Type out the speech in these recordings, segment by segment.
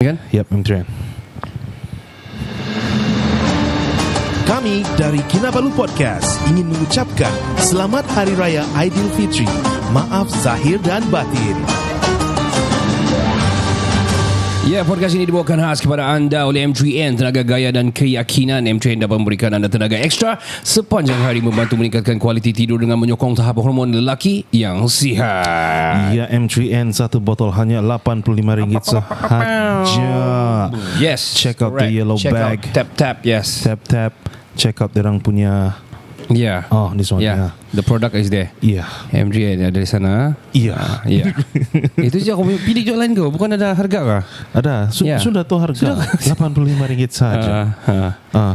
Kan? Yap, M3N. Kami dari Kinabalu Podcast ingin mengucapkan Selamat Hari Raya Aidilfitri. Maaf zahir dan batin. Ya, podcast ini dibawakan khas kepada anda oleh M3N, tenaga gaya dan keyakinan. M3N dapat memberikan anda tenaga ekstra sepanjang hari, membantu meningkatkan kualiti tidur dengan menyokong tahap hormon lelaki yang sihat. Ya, M3N satu botol hanya RM85 sahaja. Yes, Check out correct. the yellow Check bag. out, tap, yes. Tap. Check out derang punya. Yeah. Oh, this one. Yeah. The product is there. Yeah. M3N ada di sana. Iya. Ya. Itu je aku pilih jual lain ke? Bukan ada harga kah? Ada. Ya. Sudah tuh harga RM85 saja.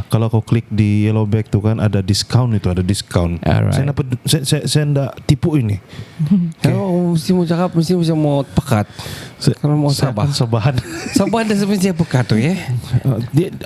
Kalau kau klik di yellow bag tu kan ada diskaun itu, ada diskaun. Alright. Saya enggak tipu ini. Kalau mesti mau cakap, mesti mau pekat. Kalau mau sabar. Sabahan. Sabar dan sebenarnya pekat tu ya.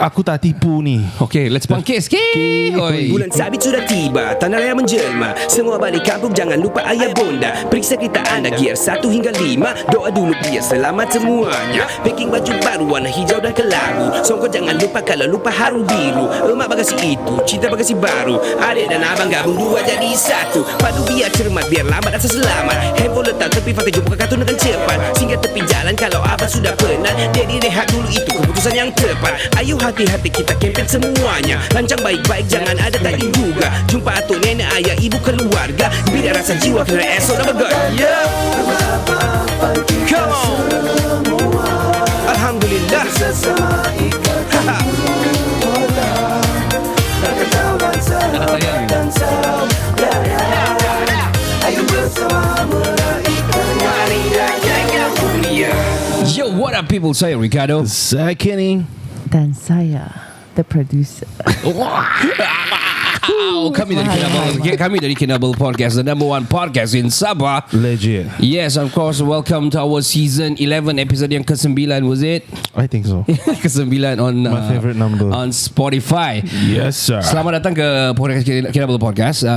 Aku tak tipu ni. Okay, let's bangkit sikit. Oi. Bulan sabit sudah tiba, tanah raya menjelma. Semua balik kampung, jangan lupa ayah bonda. Periksa kereta anda, gear 1 hingga 5. Doa dulu biar selamat semuanya. Packing baju baru warna hijau dan kelabu. Songkok jangan lupa, kalau lupa haru biru. Emak bagasi itu, cinta bagasi baru. Adik dan abang gabung dua jadi satu. Padu biar cermat, biar lambat asal selamat. Handphone letak tepi, fakta jumpa kartun dengan cepat. Singgah tepi jalan kalau abang sudah penat. Jadi rehat dulu, itu keputusan yang tepat. Ayo hati-hati kita kempen semuanya. Lancang baik-baik, jangan ada tadi juga. Jumpa atuk nenek, ayah, ibu, keluarga. Bila rasa jiwa kena esok dan bergaya. Come on. Alhamdulillah. Yo, what up people? Saya Ricardo. Saya Kenny. Dan saya, the producer. Kami dari Kinabalu Podcast, the number one podcast in Sabah. Legit. Yes, of course. Welcome to our season 11 episode yang ke-9, was it? I think so. ke-9 on My favorite number. on Spotify. Yes, sir. Selamat datang ke podcast Kinabalu Podcast.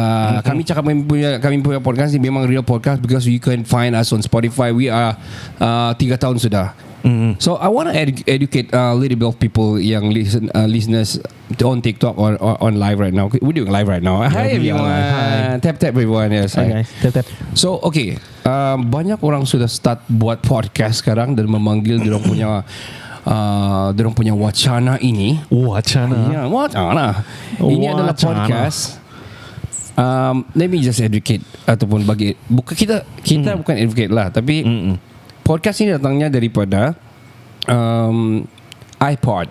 Kami cakap kami punya podcast ni memang real podcast because you can find us on Spotify. We are 3 tahun sudah. So I want to educate a little bit of people yang listeners on TikTok or on live right now. We're doing live right now. Hi everyone. Hi. Tap everyone. Yes. Hi guys. Tap. So okay, banyak orang sudah start buat podcast sekarang dan memanggil diorang punya wacana ini. Wacana. Ya, wacana. Ini adalah Wacana. podcast. Let me just educate ataupun bagi kita bukan educate lah, tapi podcast ini datangnya daripada iPod.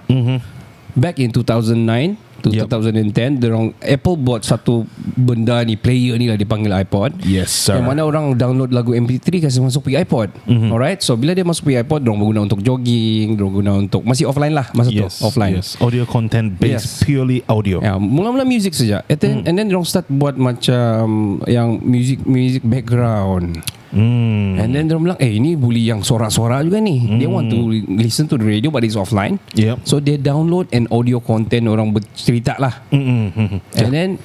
Back in 2009 to 2010, dorang Apple buat satu benda ni, player ni lah dipanggil iPod. Yes, sir. Yang mana orang download lagu MP3 kasi masuk pergi iPod. Alright, so bila dia masuk pergi iPod, dorang guna untuk jogging, dorang guna untuk masih offline lah masa tu, offline. Yes. Audio content based, Yes. purely audio. Ya, mula-mula music saja. And then dorang start buat macam yang music background. And then dorang bilang, ini boleh yang sorak-sorak juga ni. They want to listen to the radio but it's offline. Yep. So they download an audio content, orang bercerita lah. And then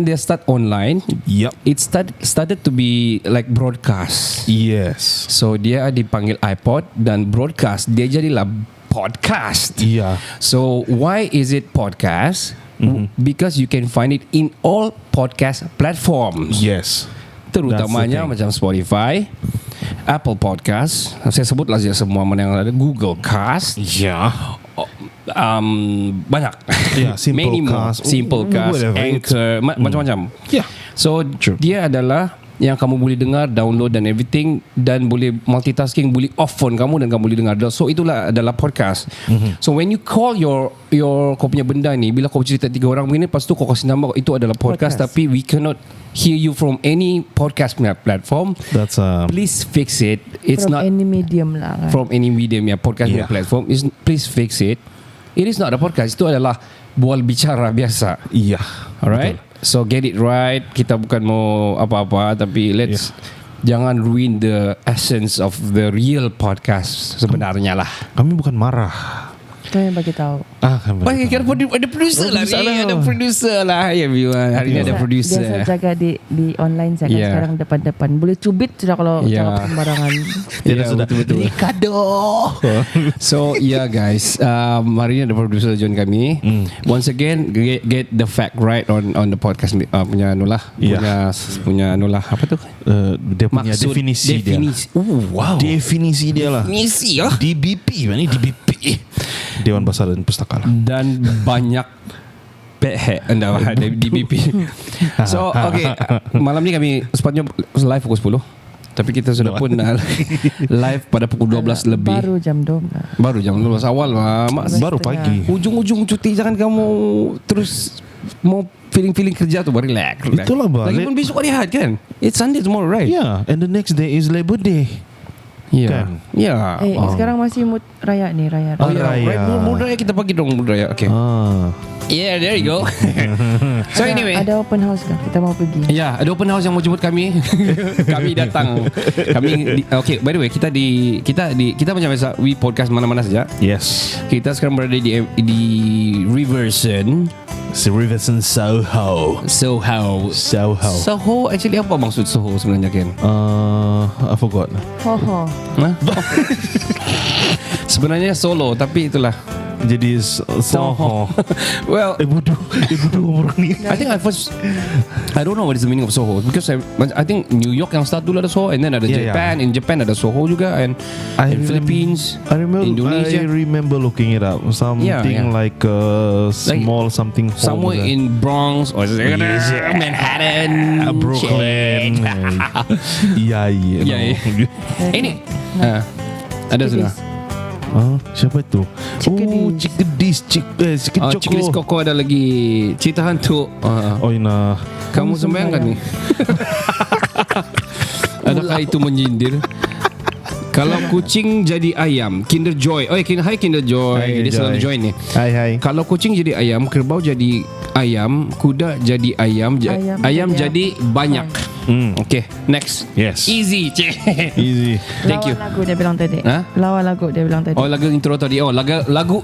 they start online. Yep. It started to be like broadcast. Yes. So dia dipanggil iPod dan broadcast, dia jadilah podcast. Yeah. So why is it podcast? Because you can find it in all podcast platforms. Yes. Terutamanya That's the thing. macam Spotify, Apple Podcast, saya sebutlah saja semua mana yang ada, Google Cast, Yeah. banyak. Yeah, Many more. Simplecast, Simplecast, whatever. Anchor, macam-macam. Yeah. So True. dia adalah yang kamu boleh dengar, download dan everything, dan boleh multitasking, boleh off phone kamu dan kamu boleh dengar. So itulah adalah podcast. So when you call your kau punya benda ni, bila kau cerita 3 orang begini, lepas tu kau kasih nama itu adalah podcast. Tapi we cannot hear you from any podcast platform. That's Please fix it. It's From not any medium lah kan? from any medium ya, podcast Yeah. platform. Please fix it. It is not a podcast. Itu adalah bual bicara biasa. yeah. Alright. So get it right. Kita bukan mau apa-apa, tapi let's jangan ruin the essence of the real podcast sebenarnya lah. Kami bukan marah. Kau yang bagi tahu. Bagi kira ada producer lah ni. Ada producer lah. Ya, everyone. Hari ni ada producer. Biasa jaga di online saya kan Yeah. sekarang depan-depan. Boleh cubit sudah kalau Yeah. cakap sembarangan. Ya, sudah betul. Ricardo. So yeah guys, hari ni ada producer join kami. Once again, get the fact right on the podcast punya anulah, punya anulah apa tu? Dia punya Maksud, definisi dia. Wow. Definisi dia lah. Definisi ya. DBP, mana DBP? Dewan Bahasa dan Pustaka lah. Dan banyak pehek anda DBP. So okay, malam ni kami sepatutnya live pukul 10. Tapi kita sudah pun live pada pukul 12 lebih. Baru jam 12. Baru jam 12 awal lah. Baru pagi. Ujung-ujung cuti, jangan kamu terus mau feeling kerja tu, baru relax. Itulah, Bah. Lagipun besok hari Ahad kan. It's Sunday tomorrow, right? Yeah, and the next day is Labor Day. Yeah. Kan? Yeah. Sekarang masih mood raya ni, raya. Oh, Yeah, raya. right. Mood raya kita pagi dong, mood raya. Okay. Yeah, there you go. So anyway. Ada open house kan? Kita mau pergi. Ya, ada open house yang mau jemput kami. Kami datang. Okay, by the way, kita macam biasa, we podcast mana-mana saja. Yes. Kita sekarang berada di Riverson. Riverson Soho. Soho actually apa maksud Soho sebenarnya, Ken? I forgot. Ho. Hah? Sebenarnya Solo, tapi itulah. Jadi Soho. Well, bodoh orang ni. I think I don't know what is the meaning of Soho, because I think New York yang start dulu ada Soho, and then ada Yeah, Japan. In Japan ada Soho juga, and in Philippines, Indonesia. I remember looking it up. Something Yeah. like small something home somewhere there. in Bronx or Manhattan, Brooklyn. Iya. Yeah. Ini ada sudah. Siapa itu? Cikadis. Cikadis Koko ada lagi. Cerita hantu. Oh, Ina. Kamu sembahyang kan ni? Adakah itu menyindir? Kalau kucing jadi ayam, Kinder Joy. Hai Kinder Joy. Hai, Dia selalu join ni. Hai. Kalau kucing jadi ayam, kerbau jadi ayam, kuda jadi ayam, ayam jadi banyak. Okay, next. Yes. Easy. Easy. Thank you. Lawan lagu dia bilang tadi. Ha? Lawan lagu dia bilang tadi. Oh, lagu intro tadi. Oh, lagu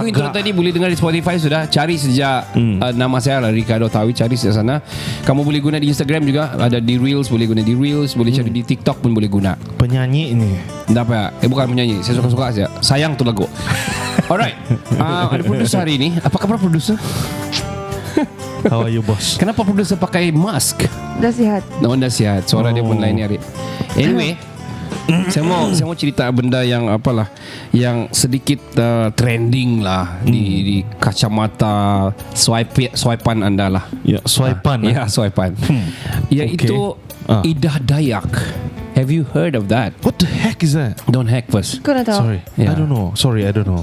intro tadi boleh dengar di Spotify sudah. Cari sejak nama saya lah Ricardo Tawi, cari sejak sana. Kamu boleh guna di Instagram juga, ada di Reels, boleh guna di Reels, boleh cari di TikTok pun boleh guna. Penyanyi ini. Tak apa, bukan penyanyi. Saya suka-suka saja. Sayang tu lagu. Alright. Ada producer hari ini. Apa kabar producer? How are you, boss? Kenapa producer pakai mask? Dah sihat. Dah sihat. Suara dia pun lain ni hari. Anyway, saya mau cerita benda yang apalah, yang sedikit trending lah di kacamata swipean anda lah. Ya, swipean. Ya, swipean. Iaitu Idah Dayak. Have you heard of that? What the heck is that? Don't hack first. Kau dah tahu? Sorry, Yeah. I don't know. Sorry, I don't know.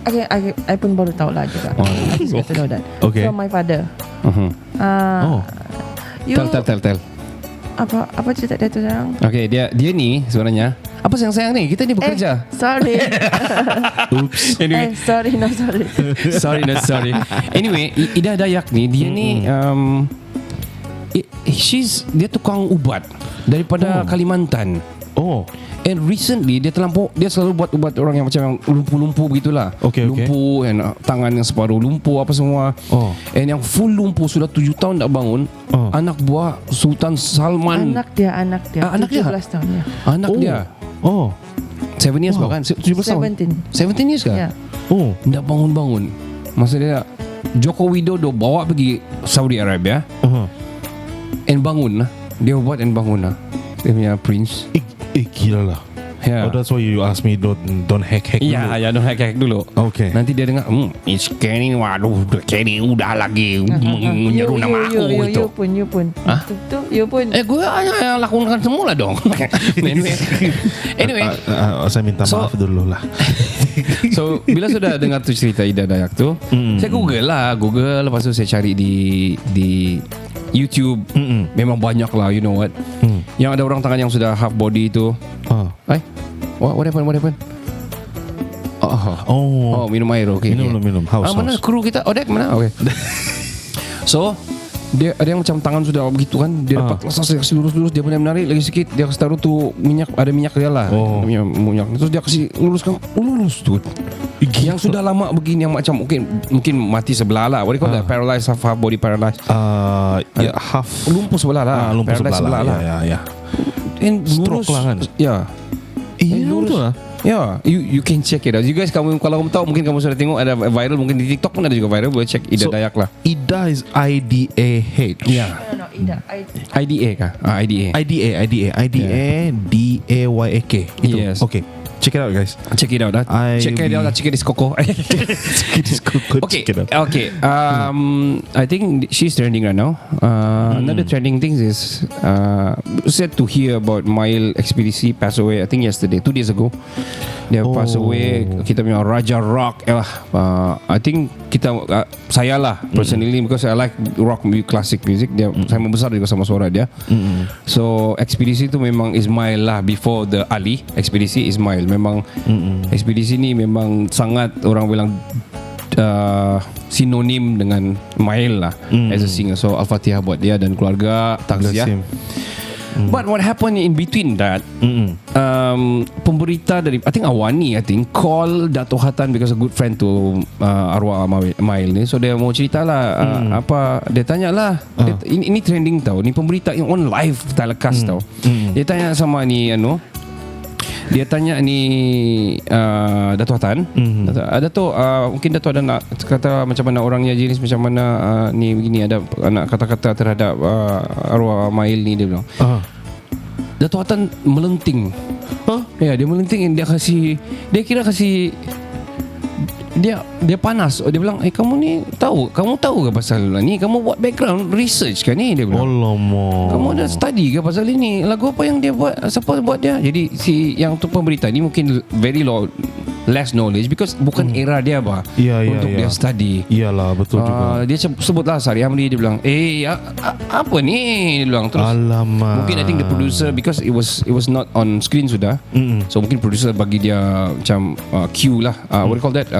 Okay, I pun baru tahu lah juga. I just got to know that. Okay. From my father. Oh, You, Tell. Apa cerita dia tu sekarang? Okay, dia ni sebenarnya apa sayang ni? Kita ni bekerja. Sorry. oops. Anyway, Sorry. sorry. Anyway, Ida Dayak ni dia ni dia tukang ubat daripada Kalimantan. Oh, And recently dia selalu buat ubat orang yang macam yang lumpuh-lumpuh begitulah. Okay. Lumpuh and tangan yang separuh lumpuh apa semua. Oh. And yang full lumpuh sudah 7 tahun tak bangun. Anak buah Sultan Salman. Anak dia. Anak dia? 17 tahun ya. Anak dia. Oh. 7 years bahkan 17 tahun. 17 years kan? Ya. Oh. Tak bangun-bangun. Masa dia Joko Widodo bawa pergi Saudi Arabia and bangun lah. Dia buat and bangun lah. Dia punya prince. Gila lah. Yeah. Oh, that's why you ask me don't hack Ya, don't hack dulu. Okay. Nanti dia dengar, Kenny, waduh, Kenny udah lagi menyeru nama aku itu. You pun. Tu, you pun. Gue hanya lakukan semula dong. Anyway, saya minta maaf dulu lah. so bila sudah dengar tu cerita Ida Dayak tu, saya Google, lepas tu saya cari di YouTube. Memang banyak lah, you know what. Yang ada orang tangan yang sudah half body tu. What happened? Oh, minum air. Okay. Minum. Haus. Mana kru kita? Dek mana? Okay. So Dia ada yang macam tangan sudah begitu kan, dia dapat lasas, dia kasih lurus-lurus, dia boleh menarik lagi sikit, dia kasih taruh tu minyak, ada minyak dia lah, minyak, terus dia kasih luruskan, lurus tu. Yang sudah lama begini, yang macam mungkin mati sebelah lah, what do you call that, paralyzed, half body paralyzed, half lumpuh sebelah lah, lumpuh sebelah lah. Ya. And lurus, stroke lah kan. ya. Iya betul lah. Ya, you can check it out. You guys, kalau kamu tahu, mungkin kamu sudah tengok ada viral, mungkin di TikTok pun ada juga viral. Boleh check Ida Dayak lah. Ida is IDAH. Ya. No, Ida. IDA kah? IDA. DAYAK. Itu. Yes. Okay. Check it out, guys. Check it out. Check it out. Check it is Coco. Okay. Okay. I think she's trending right now. Another trending thing is said to hear about Mail Expedisi pass away. I think yesterday, 2 days ago. Dia pass away. Kita punya Raja Rock. I think saya lah personally, because I like rock music, classic music. Saya membesar juga sama suara dia. So Expedisi tu memang Ismail lah, before the Ali. Expedisi Ismail. Memang Ekspedisi ni memang sangat orang bilang sinonim dengan Mail lah as a singer. So Al-Fatihah buat dia dan keluarga, takziah. But what happened in between that, pemberita dari I think Awani call Dato' Hatan because a good friend to arwah Mail ni. So dia mau cerita lah apa, dia tanya lah, ini trending tau, ni pemberita yang on live telecast tau. Dia tanya sama ni dia tanya ni Dato' Hatan, Dato' mungkin Dato' ada nak kata macam mana orangnya, jenis macam mana ni begini, ada nak kata-kata terhadap arwah Mail ni, dia bilang. Dato' Hatan melenting. Ya, dia melenting, dia kira kasih dia panas. Dia bilang, kamu tahu ke pasal ni? Kamu buat background research kan ni? Dia bilang, kamu ada study ke pasal ini? Lagu apa yang dia buat? Siapa buat dia? Jadi si yang tu pemberita ni mungkin very less knowledge, because bukan era dia untuk dia study. Iyalah, betul juga. Dia sebutlah Sari Amri. Dia bilang, apa ni? Dia bilang terus. Alamak. Mungkin I think the producer, because it was not on screen sudah. So mungkin producer bagi dia macam cue lah. What do you call that?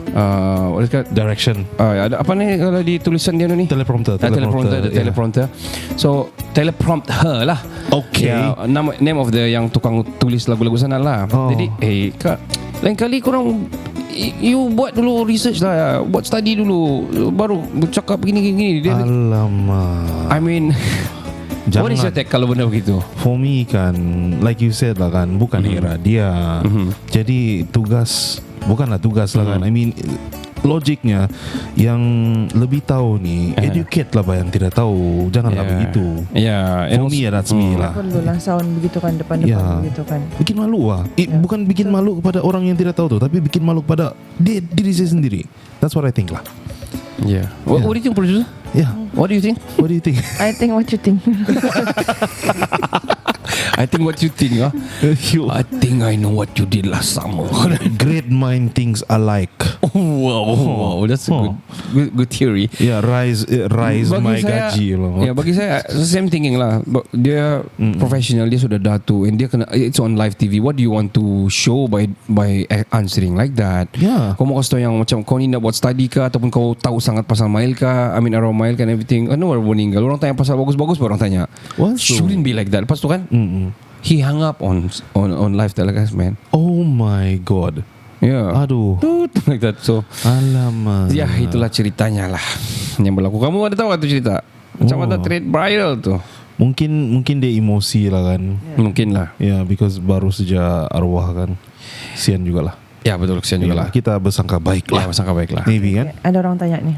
What is that? Direction. Ada apa ni kalau di tulisan dia ni? Teleprompter. Teleprompter. So teleprompt her lah. Okay. Name of the yang tukang tulis lagu-lagu sana lah. Jadi kak, lain kali korang you buat dulu research lah, buat study dulu, baru bercakap begini. Alamak. I mean, what is your take kalau benda begitu? For me kan, like you said lah kan, bukan era dia. Jadi bukanlah tugas lah kan. I mean, logiknya yang lebih tahu ni educate lah yang tidak tahu. Janganlah begitu. For me that's me lah. Perlu lah sound begitu kan, depan begitu kan. Bikin malu lah. Bukan bikin malu kepada orang yang tidak tahu tu, tapi bikin malu kepada diri saya sendiri. That's what I think lah. What do you think, producer? What do you think? What do you think? I think what you think. I think what you think. I think I know what you did last summer. Great mind thinks alike. Wow, that's a good theory. Rise my gaji lah. Bagi saya same thinking lah. Dia professional, dia sudah datu, and dia kena, it's on live TV. What do you want to show by answering like that? Kau mau kasih tahu yang macam kau ni nak buat study ke, ataupun kau tahu sangat pasal Mail ke, I mean arwah Mail kan, everything. Baru meninggal, orang tanya pasal bagus-bagus, baru orang tanya. Shouldn't be like that. Lepas tu kan he hung up on live telecast, man. Oh my god. Aduh. Like that. So alamak. Itulah ceritanya lah yang berlaku. Kamu ada tahu tu cerita? Macam mana trade viral tu? Mungkin dia emosi lah kan. Mungkin lah. Because baru saja arwah kan. Sian jugalah. Betul, kesian juga lah. Kita bersangka baik lah. Bersangka baik lah. Maybe kan. Ada orang tanya ni.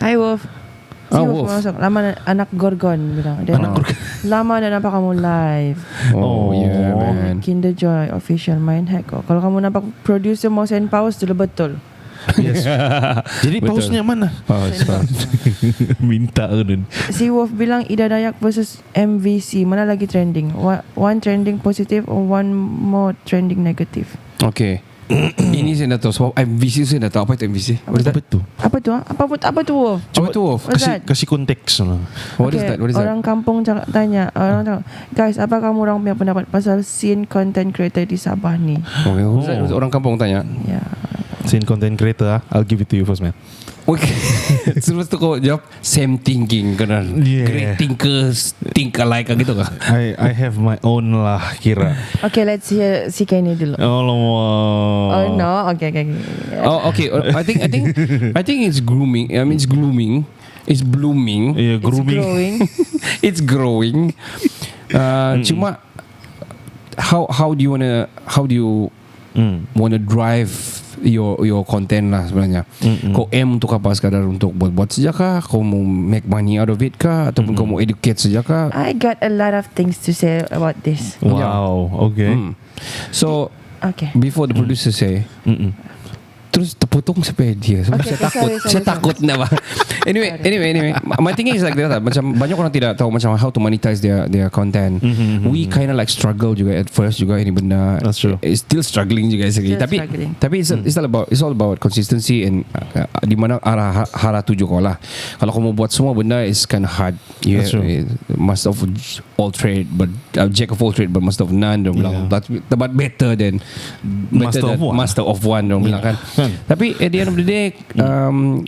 Hi Wolf. Wolf. Lama anak Gorgon bilang. Lama dah nampak kamu live. Man. Kinder Joy official main hack kok. Kalau kamu nampak producer mau send pause dulu betul. Yes. Jadi pause-nya mana? Pause. Minta kan. Si Wolf bilang Ida Dayak versus MVC, mana lagi trending? One trending positive or one more trending negative? Okay. Ini saya dah tahu. Sebab MVC saya dah tahu. Apa itu MVC? Apa tu? Apa tu Wolf? Kasih konteks lah. What is that? Orang kampung tanya, orang tanya, guys, apa kamu orang punya pendapat pasal scene content creator di Sabah ni? Orang kampung tanya. Since content creator, I'll give it to you first, man. Okay. Terus tu kau jawab same thinking kena. Yeah. Great thinkers think alike gitu kah? I have my own lah kira. Okay, let's hear si Kenny dulu. Oh no, okay. Oh, okay. I think it's grooming. I mean, it's glooming. It's blooming. Yeah, grooming. It's growing. It's growing. Cuma how do you wanna drive your content lah sebenarnya. Kau aim untuk apa, sekadar untuk buat saja kah? Kau mau make money out of it kah? Ataupun kau mau educate saja kah? I got a lot of things to say about this. Wow. Okay. So Okay. before the producer say, terus terpotong sampai dia. So, Okay, saya takut nak. Anyway. My thinking is like that. Macam banyak orang tidak tahu macam how to monetize their content. We kind of like struggle juga at first juga ini benda. That's true. It's still struggling juga sekali. Tapi it's all about consistency and di mana arah tuju kau lah. Kalau kau mau buat semua benda, it's kind of hard. That's true. Must of all trade, but jack of all trade, but master of none. Dia bilang, but better than master of one. Dia bilang kan. Tapi at the end of the day,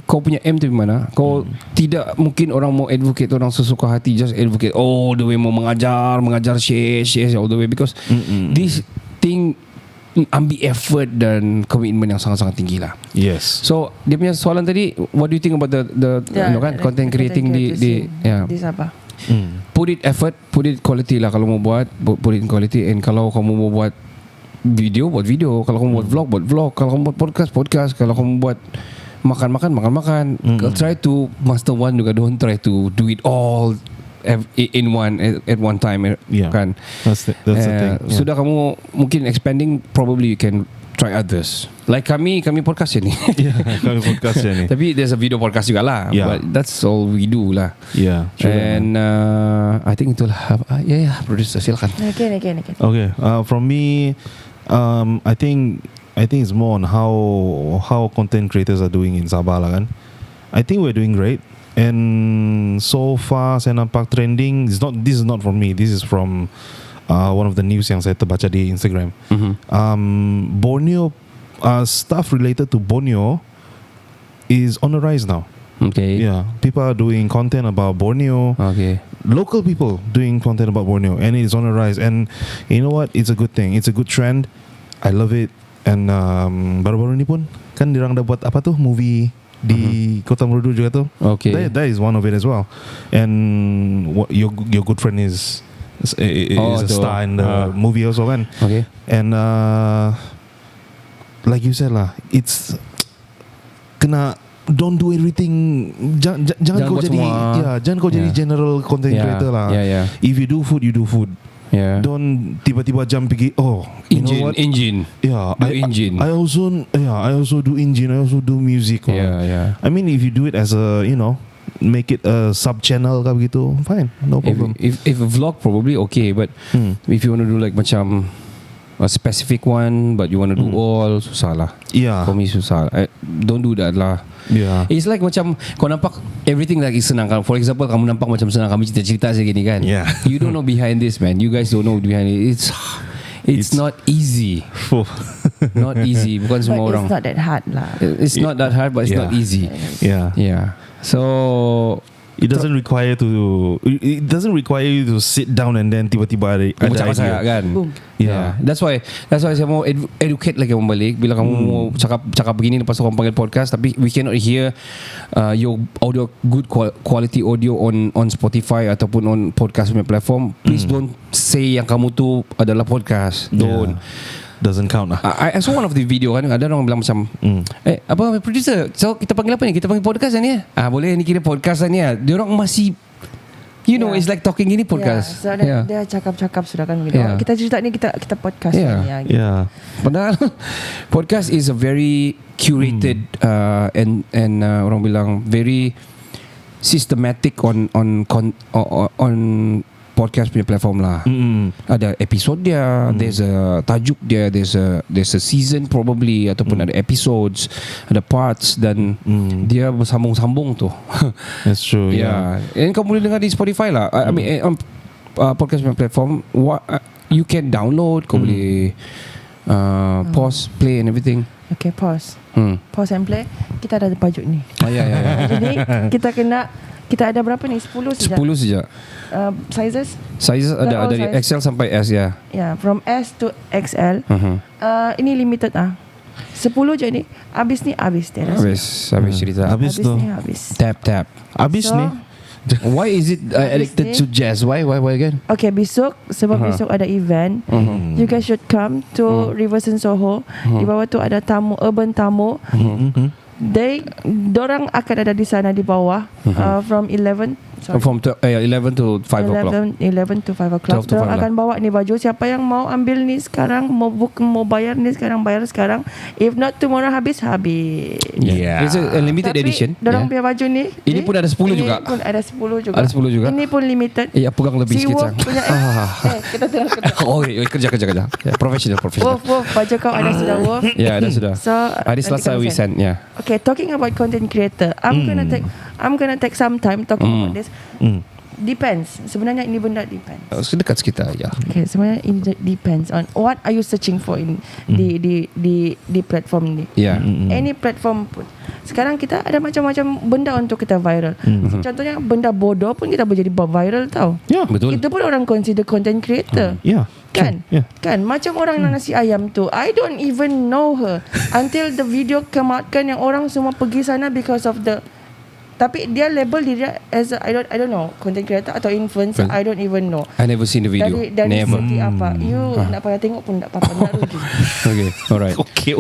kau punya aim tu di mana? Kau tidak mungkin orang mau advocate orang sesuka hati, just advocate all the way, mau mengajar share all the way, because this thing ambil effort dan komitmen yang sangat-sangat tinggi lah. Yes. So dia punya soalan tadi, what do you think about the kan content creating di Di apa? put it effort, put it quality lah. Kalau mau buat, put it in quality. And kalau kamu mau buat video, buat video. Kalau kamu buat vlog. Kalau kamu buat podcast. Kalau kamu buat makan. Try to master one juga. Don't try to do it all in one at one time. Kan? That's the thing. Yeah. Sudah kamu mungkin expanding, probably you can try others. Like kami podcast ni. Kami podcast ni. Tapi there's a video podcast juga lah. Yeah. But that's all we do lah. Yeah. And I think itulah. Producer silakan. Okay. Okay. From me, I think it's more on how content creators are doing in Sabah lah kan. I think we're doing great. And so far saya nampak trending. This is not from me. This is from one of the news yang saya terbaca di Instagram. Borneo stuff related to Borneo is on the rise now. Okay. Yeah, people are doing content about Borneo. Okay. Local people doing content about Borneo, and it's on the rise. And you know what? It's a good thing. It's a good trend. I love it. And baru-baru ni pun kan dirang dah buat apa tu movie di Kota Merudu juga tu. Okay. That is one of it as well. And your good friend is a star in the movie also kan. Okay. And like you said lah, it's kena don't do everything. Jangan kau jadi jangan kau jadi general content creator lah. If you do food, you do food. Don't tiba-tiba jump pergi engine. Engine. I also do engine. I also do music. I mean, if you do it as a make it a sub channel kah begitu, fine, no problem. If a vlog, probably okay, but if you want to do like macam a specific one, but you want to do all, susah lah. For me susah. Don't do that lah. It's like macam kau nampak everything lagi senang. For example, kamu nampak macam senang, kami cerita segini kan. You don't know behind this, man. You guys don't know behind it. It's not easy. Not easy. Bukan semua orang. It's not that hard lah. It's not that hard, but it's not easy. So it doesn't require you to sit down and then tiba-tiba ada idea kan. That's why saya mau educate lagi balik. Bila kamu mau cakap begini, lepas tu kamu panggil podcast, tapi we cannot hear your audio, good quality audio on Spotify ataupun on podcast punya platform. Please don't say yang kamu tu adalah podcast. Don't. Doesn't count lah. I saw one of the video kan, ada orang bilang macam apa producer, so kita panggil apa ni? Kita panggil podcast ni ya? Boleh ni kira podcast ni ya. Dia orang masih it's like talking ini podcast. So dia cakap sudah kan gitu. Kita cerita ni kita podcast ni gitu. Padahal podcast is a very curated and orang bilang very systematic on podcast punya platform lah. Ada episode dia, there's a tajuk dia, there's a season probably, ataupun ada episodes, ada parts, dan dia bersambung-sambung tu. That's true. And kau boleh dengar di Spotify lah. I mean podcast punya platform, you can download, kau boleh pause, play and everything. Okay, pause. Hmm. Pause and play. Kita ada baju ni. Ya. Jadi kita ada berapa ni? 10 saja. 10 saja. Sizes? Size They're ada all dari size. XL sampai S ya. Yeah, from S to XL. Ini limited 10 je ni. Habis ni habis. Habis cerita. Habis tu. Ni habis. Tap. Habis So, ni. Why is it addicted to jazz? Why again? Okay, besok sebab besok ada event. You guys should come to Riverson Soho. Di bawah tu ada tamu, urban tamu. Dorang akan ada di sana di bawah from 11 From 11 to 5 o'clock. 11 to 5 o'clock. 12 to 5 Dorang akan bawa ni baju. Siapa yang mau ambil ni sekarang, mau bayar ni sekarang, bayar sekarang. If not tomorrow habis. Yeah. It's a limited Tapi edition. dorang punya baju ni Ini pun ada 10 juga. Ini pun ada 10 juga. Ada 10 juga. Ini pun limited. Ya, pegang lebih Si sikit Wolf sang. punya kita tengok. Oh, kerja. Ya, professional. Wolf, baju kau ada sudah Wolf. Ya, ada sudah. So Hari Selasa we send. Ya. Okay, talking about content creator, I'm gonna take some time talking about this. Depends. Sebenarnya ini benda depends. Sedekat sekitar ya. Okay, sebenarnya it depends on what are you searching for in di platform ni. Ya. Any platform pun. Sekarang kita ada macam-macam benda untuk kita viral. Contohnya benda bodoh pun kita boleh jadi viral tau. Ya, Betul. Itu pun orang consider content creator. Ya. Kan? Yeah. Kan? Macam orang nasi ayam tu. I don't even know her until the video come out kan, yang orang semua pergi sana because of the. Tapi dia label dia as a, I don't know, content creator atau influencer. I don't even know. I never seen the video. Dari Never. segi apa. You nak payah tengok pun tak apa-apa. Nak rugi. Okay, alright. Okay.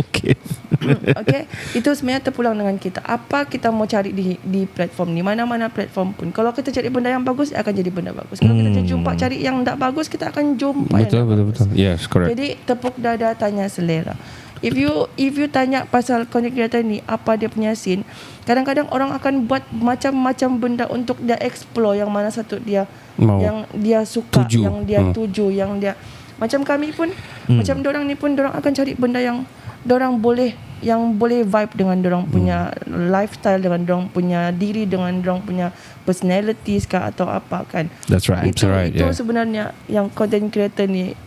Okay. Itu sebenarnya terpulang dengan kita. Apa kita mau cari di platform ni. Mana-mana platform pun. Kalau kita cari benda yang bagus, akan jadi benda bagus. Kalau kita jumpa cari yang tak bagus, kita akan jumpa yang tak bagus. Betul. Yes, correct. Jadi tepuk dada, tanya selera. If you tanya pasal content creator ni, apa dia punya scene, kadang-kadang orang akan buat macam-macam benda untuk dia explore yang mana satu dia Mau. yang dia suka, Tuju. yang dia tuju, yang dia macam kami pun, macam dorang ni pun dorang akan cari benda yang dorang boleh vibe dengan dorang punya lifestyle, dengan dorang punya diri, dengan dorang punya personalities kah atau apa kan. That's right. Itu yeah. sebenarnya yang content creator ni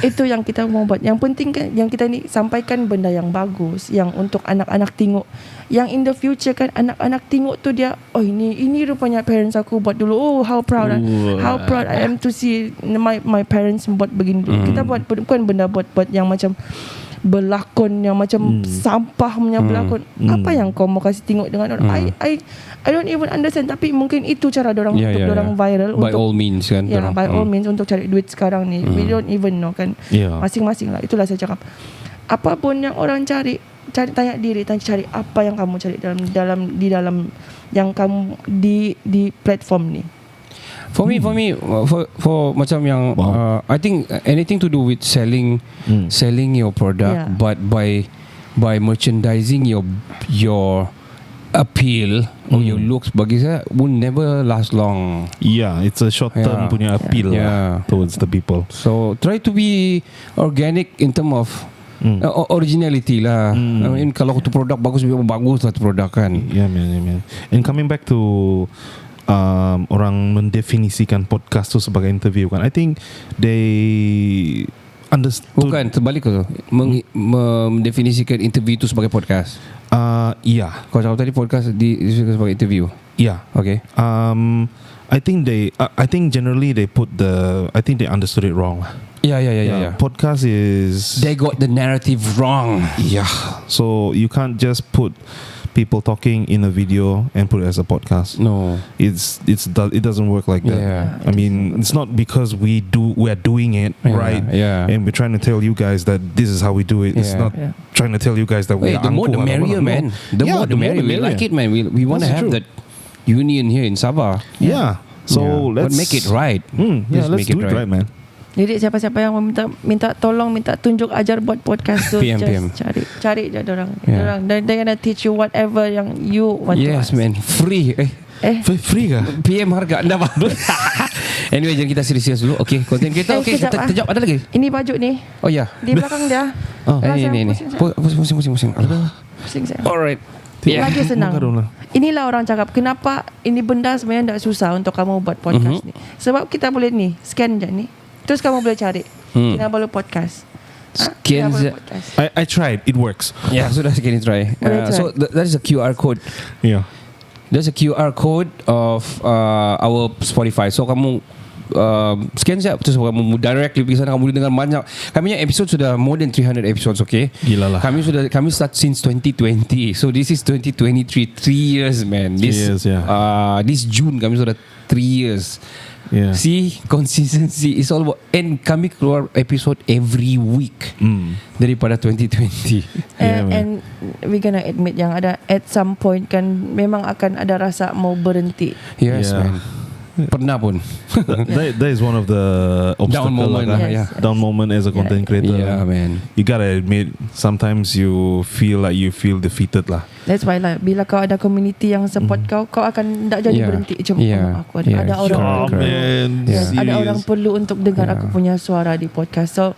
itu yang kita mau buat. Yang penting kan yang kita ni sampaikan benda yang bagus, yang untuk anak-anak tengok, yang in the future kan anak-anak tengok tu dia, oh ini rupanya parents aku buat dulu. Oh how proud I am to see my parents buat begini dulu. Kita buat bukan benda buat yang macam berlakon, yang macam sampah punya berlakon. Apa yang kau mau kasih tengok dengan orang? I don't even understand. Tapi mungkin itu cara dorang untuk dorang viral. By untuk, all means kan. by all means untuk cari duit sekarang ni. We don't even know kan. Masing-masing lah. Itulah saya cakap. Apapun yang orang cari tanya diri, cari apa yang kamu cari di dalam yang kamu di platform ni. For me, for macam yang I think anything to do with selling your product, but by merchandising your appeal or your looks, bagi saya will never last long. Yeah, it's a short term punya appeal towards the people. So try to be organic in term of originality lah. I mean, kalau tu produk bagus lah tu produk kan. Yeah, man. And coming back to orang mendefinisikan podcast tu sebagai interview kan, I think they understood. Bukan, terbalik tu. Mendefinisikan interview tu sebagai podcast. Yeah. Kau cakap tadi podcast sebagai interview. Yeah. Okay. I think generally they they understood it wrong. Yeah. Podcast is, They got the narrative wrong. yeah. So you can't just put people talking in a video and put it as a podcast. No. It doesn't work like that. Yeah. I mean, it's not because we are doing it right, and we're trying to tell you guys that this is how we do it. It's not trying to tell you guys that we Wait, are the more the merrier, man. The more the merrier. We like it, man. We want to have that union here in Sabah. Yeah. So let's make it right. Let's make do it right, man. Jadi siapa-siapa yang minta tolong, minta tunjuk, ajar buat podcast tu, PM. cari je dorang. They're gonna teach you whatever yang you want to ask. Yes, man. Free. Free kah? PM harga anda apa? Anyway, jangan kita serius dulu. Okay, content kita. Okay, kita jawab. Ada lagi? Ini baju ni. Oh ya. Di belakang dia. Ini. Pusing. Pusing saya. Alright. Lagi senang. Inilah orang cakap, kenapa ini benda sebenarnya tak susah untuk kamu buat podcast ni. Sebab kita boleh ni, scan je ni. Terus kamu boleh cari Kinabalu Podcast. Scan Kinabalu Podcast. I tried. It works. Ya, sudah sekali try. Boleh try. So that is a QR code. Yeah. There's a QR code of our Spotify. So kamu scan saja, terus kamu directly pergi sana, kamu dengar banyak. Kami punya episode sudah more than 300 episodes, okay? Gila lah. Kami start since 2020. So this is 2023, 3 years, man. 3 years, yeah. This June kami sudah 3 years. Yeah. See, consistency is all about. And kami keluar episode every week daripada 2020. Yeah, And we gonna admit yang ada at some point kan memang akan ada rasa mau berhenti. Yes, Yeah. man. Pernah pun. that is one of the obstacles. moment lah, Yes, yeah. yes. Down moment as a content creator. Yeah, man. You gotta admit, sometimes you feel defeated lah. That's why lah bila kau ada community yang support kau akan tak jadi Yeah. berhenti macam Yeah. aku ada Yeah, orang sure. Oh correct. man, Yeah. ada serious. orang perlu untuk dengar Yeah. aku punya suara di podcast. So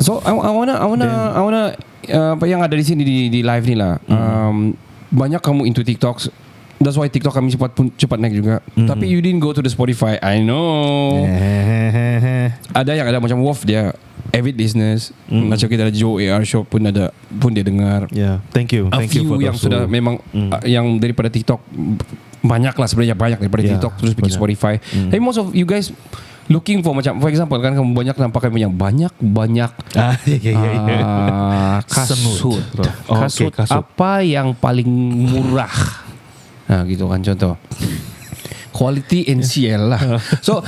So I wanna apa yang ada di sini di live ni lah. Banyak kamu into TikToks. That's why TikTok kami cepat naik juga. Tapi you didn't go to the Spotify. I know. Ada yang ada macam Wolf dia avid listeners. Macam kita ada Joe AR Show pun dia dengar. Yeah, thank you. A Thank you few for yang those sudah who- memang yang daripada TikTok banyak lah sebenarnya, banyak daripada Yeah, TikTok terus pergi banyak. Spotify. Tapi most of you guys looking for macam for example kan kamu banyak nampak kamu yang banyak kasut. Oh, okay, kasut. Apa yang paling murah? Nah gitu kan contoh. Quality NCL lah. So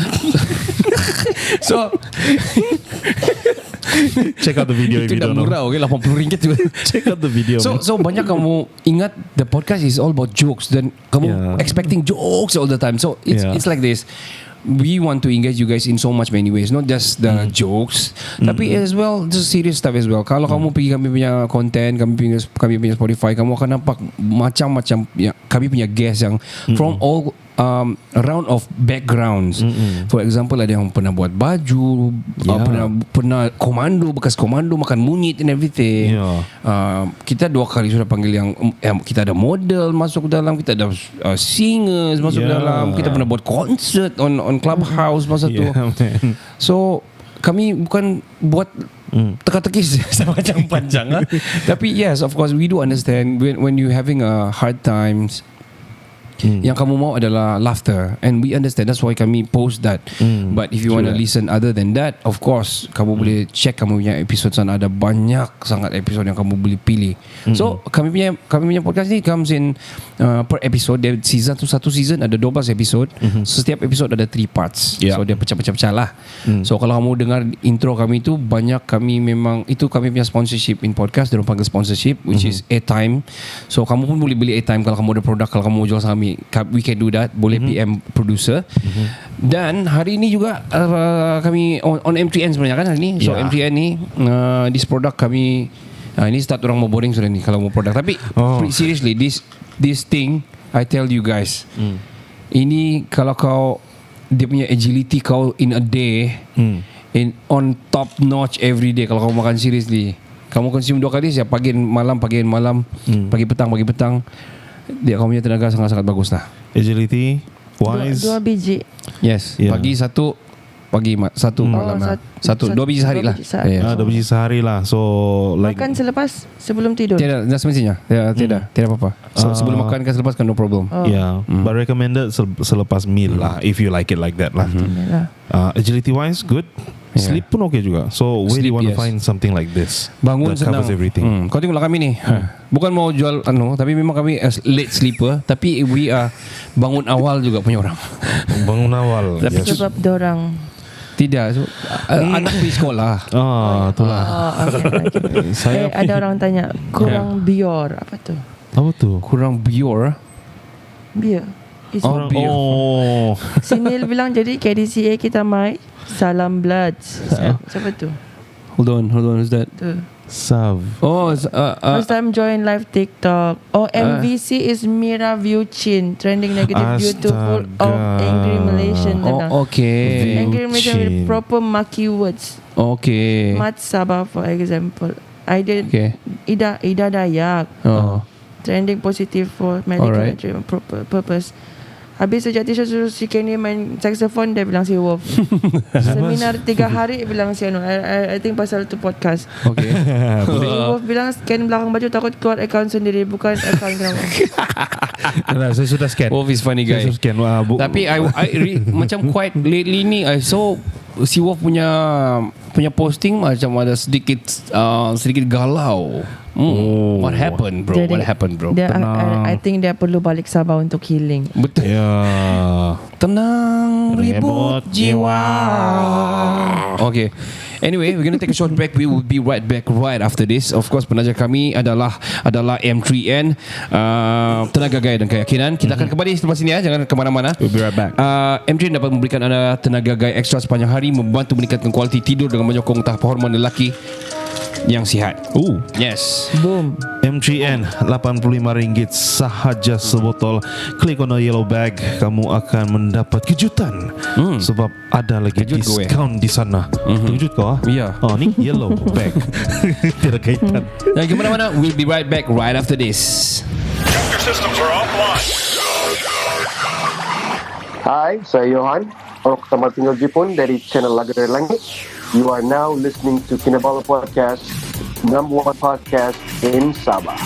Check out the video if itu you dah don't know. murah, okay, RM80 juga. Check out the video. man. So banyak kamu ingat the podcast is all about jokes dan kamu Yeah. expecting jokes all the time. So Yeah. it's like this. We want to engage you guys in so much many ways, not just the jokes, tapi as well just serious stuff as well. Kalau kamu pergi kami punya content, kami punya Spotify, kamu akan nampak macam-macam ya, kami punya guest yang from all round of backgrounds. For example, ada yang pernah buat baju, pernah komando, bekas komando, makan munyit and everything. Yeah. Kita 2 kali sudah panggil yang kita ada model masuk ke dalam, kita ada singers masuk ke Yeah. dalam, kita pernah buat concert on Clubhouse masa tu. Yeah, man. So kami bukan buat teka-teki macam panjang lah. Tapi yes, of course we do understand when you having a hard times. Yang kamu mau adalah laughter, and we understand, that's why kami post that. But if you want to listen other than that, of course kamu boleh check kamu punya episode sana, ada banyak sangat episode yang kamu boleh pilih. So kami punya podcast ni comes in per episode. Dia satu season ada 12 episode. Setiap episode ada 3 parts. Yeah. So dia pecah-pecah lah. So kalau kamu dengar intro kami tu, banyak kami memang itu kami punya sponsorship in podcast. Dia orang panggil sponsorship, which is airtime. So kamu pun boleh beli airtime kalau kamu ada produk, kalau kamu mau jual sama kami, we can do that. Boleh PM producer. Dan hari ini juga kami on M3N sebenarnya kan hari ini. So Yeah. M3N ni this product kami ini start orang mau boring sudah ni kalau mau produk. Tapi seriously this thing I tell you guys, ini kalau kau dia punya agility kau in a day in on top notch every day. Kalau kau makan seriously, kamu consume 2 kali siap, pagi dan malam, pagi petang. Dia kau punya tenaga sangat-sangat bagus lah. Agility wise. 2 biji. Yes, Yeah. pagi satu malam lah. Satu 2 biji sehari lah. 2 biji sehari. Yeah. 2 biji sehari lah. So like Makan selepas sebelum tidur. Tiada, semestinya. Tiada apa-apa. Sebelum makan kan selepas kan no problem. yeah, but recommended selepas meal lah, if you like it like that lah. Yalah. Agility wise good. Yeah. Sleep pun okay juga. So where do Sleep, you want to yes. find something like this Bangun that senang. covers everything? Kau tengoklah kami ni. Bukan mau jual tapi memang kami as late sleeper, tapi we are bangun awal juga punya orang. Bangun awal. Tapi Yes. Sebab dorang Tidak, so, anak pergi sekolah. Itulah. okay. Saya Ada orang tanya kurang bior. Apa tu? apa tu? Kurang bior. Bior. Oh, bior. Oh. Si Neil bilang jadi KDCA kita mai Salam Bloods. Siapa tu? Hold on, who's that? Tu. Sav. Oh, First time join live TikTok. Oh, MVC is Mira View Chin. Trending negative beautiful of angry Malaysian. okay. Angry Malaysian with proper maki words. Okay. Mat Sabah for example. I did Okay. Ida Dayak. Oh. Trending positive for medical Alright. purpose. Habis sejak teacher suruh si Kenny main saxophone, dia bilang si Wolf. Seminar 3 hari bilang si Anu. I think pasal tu podcast. Okay. Si Wolf bilang scan belakang baju takut keluar akaun sendiri, bukan akaun kamu. Nah, saya sudah scan. Wolf is funny guy. Saya sudah scan. Tapi macam quite lately ni I saw si Wolf punya posting macam ada sedikit galau. What happened bro? Jadi, What happened bro? Dia, I think dia perlu balik Sabah untuk healing. Betul. Ya. Tenang ribut jiwa. Okay. Anyway, we're going to take a short break. We will be right back right after this. Of course, penaja kami adalah M3N, tenaga gaya dan keyakinan. Kita akan kembali selepas ini ya. Jangan ke mana-mana. We'll be right back. M3N dapat memberikan anda tenaga gaya ekstra sepanjang hari, membantu meningkatkan kualiti tidur dengan menyokong tahap hormon lelaki yang sihat. Yes. Boom. M3N RM85 sahaja sebotol. Klik on the yellow bag, kamu akan mendapat kejutan. Sebab ada lagi Kejut diskaun di sana. Kejut kau ah? Ya. Oh, ni yellow bag. Tidak kaitan. Jangan ke mana-mana. We'll be right back right after this. Your systems are offline. Hai, saya Johan, orang pertama tinggal Jepun dari channel Laga dari Langit. You are now listening to Kinabalu Podcast, #1 podcast in Sabah.